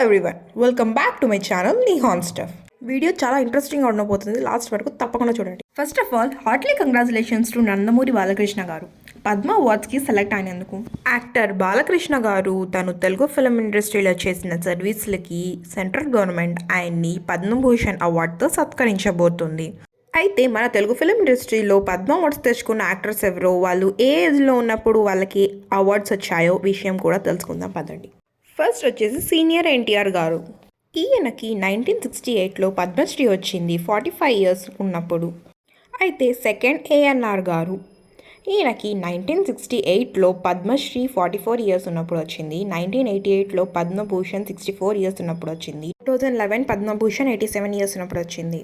Everyone welcome back to my channel Nihan stuff. Video చాలా ఇంట్రెస్టింగ్గా ఉండబోతుంది, లాస్ట్ వరకు తప్పకుండా చూడండి. First of all heartly congratulations to Nandamuri Balakrishna గారు పద్మ అవార్డ్స్కి సెలెక్ట్ అయినందుకు. యాక్టర్ బాలకృష్ణ గారు తను తెలుగు ఫిల్మ్ ఇండస్ట్రీలో చేసిన సర్వీస్లకి సెంట్రల్ గవర్నమెంట్ ఆయన్ని పద్మభూషణ్ అవార్డుతో సత్కరించబోతుంది. అయితే మన తెలుగు ఫిలిం ఇండస్ట్రీలో పద్మ అవార్డ్స్ తెచ్చుకున్న యాక్టర్స్ ఎవరో, వాళ్ళు ఏ ఏజ్లో ఉన్నప్పుడు వాళ్ళకి అవార్డ్స్ వచ్చాయో విషయం కూడా తెలుసుకుందాం పదండి. ఫస్ట్ వచ్చేసి సీనియర్ ఎన్టీఆర్ గారు. ఈయనకి 1968లో పద్మశ్రీ వచ్చింది 45 ఇయర్స్ ఉన్నప్పుడు. అయితే సెకండ్ ఏఎన్ఆర్ గారు, ఈయనకి 1968లో పద్మశ్రీ 44 ఇయర్స్ ఉన్నప్పుడు వచ్చింది. 1988లో పద్మభూషణ్ 64 ఇయర్స్ ఉన్నప్పుడు వచ్చింది. 2011 పద్మభూషణ్ 87 ఇయర్స్ ఉన్నప్పుడు వచ్చింది.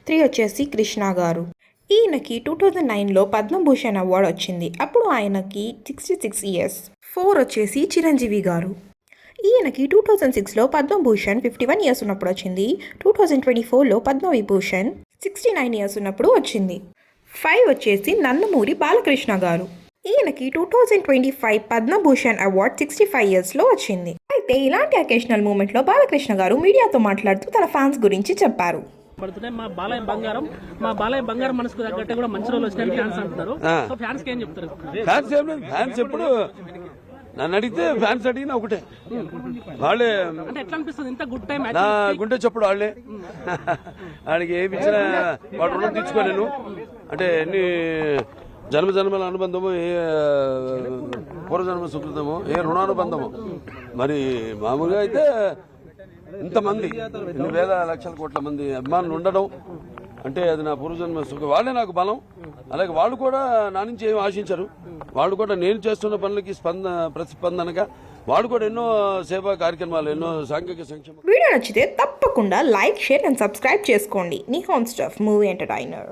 3 వచ్చేసి కృష్ణ గారు. ఈయనకి 2009లో పద్మభూషణ్ అవార్డు వచ్చింది, అప్పుడు ఆయనకి 66 ఇయర్స్. 4 వచ్చేసి చిరంజీవి గారు. ఈయనకి 2006లో పద్మభూషణ్ 51 ఇయర్స్ ఉన్నప్పుడు వచ్చింది. 2024లో పద్మవిభూషణ్ 69 ఇయర్స్ ఉన్నప్పుడు వచ్చింది. 5 వచ్చేసి నందమూరి బాలకృష్ణ గారు. ఈయనకి 2025 పద్మభూషణ్ అవార్డ్ 65 ఇయర్స్లో వచ్చింది. అయితే ఇలాంటి అకేషనల్ మూమెంట్లో బాలకృష్ణ గారు మీడియాతో మాట్లాడుతూ తన ఫ్యాన్స్ గురించి చెప్పారు. మా బాలయ్య బంగారం మనసుకు తగ్గట్టే కూడా మంచి రోజులు వచ్చినాయని ఫ్యాన్స్ అంటున్నారు. సో ఫ్యాన్స్ ఏం చెప్తారు? ఫ్యాన్స్ ఎప్పుడు నన్ను అడిగితే ఫ్యాన్స్ అడిగినా ఒకటే, వాళ్ళే అంటే ఎట్లా అనిపిస్తుంది ఇంత గుడ్ టైం నా గుండె చెప్పుడు వాళ్ళే. వాడికి ఏమి ఇచ్చినా వాడు రుణం తీర్చుకోలేను. అంటే ఎన్ని జన్మల అనుబంధము, ఏ పూర్వజన్మ సుకృతము, ఏ రుణానుబంధము. మరి మామూలుగా అయితే ఇంతమంది, ఇన్ని వేల లక్షల కోట్ల మంది అభిమానులు ఉండడం అంటే అది నా పూర్వజన్మ సుఖం. వాళ్ళే నాకు బలం. అలాగే వాళ్ళు కూడా నా నుంచి ఏమి ఆశించరు. వాళ్ళు కూడా నేను చేస్తున్న పనులకి ప్రతిస్పందనగా వాళ్ళు కూడా ఎన్నో సేవా కార్యక్రమాలు, ఎన్నో సాంఘిక సంక్షేమ. వీడియో నచ్చితే తప్పకుండా లైక్, షేర్ అండ్ సబ్స్క్రైబ్ చేసుకోండి. Nihan stuff movie entertainer.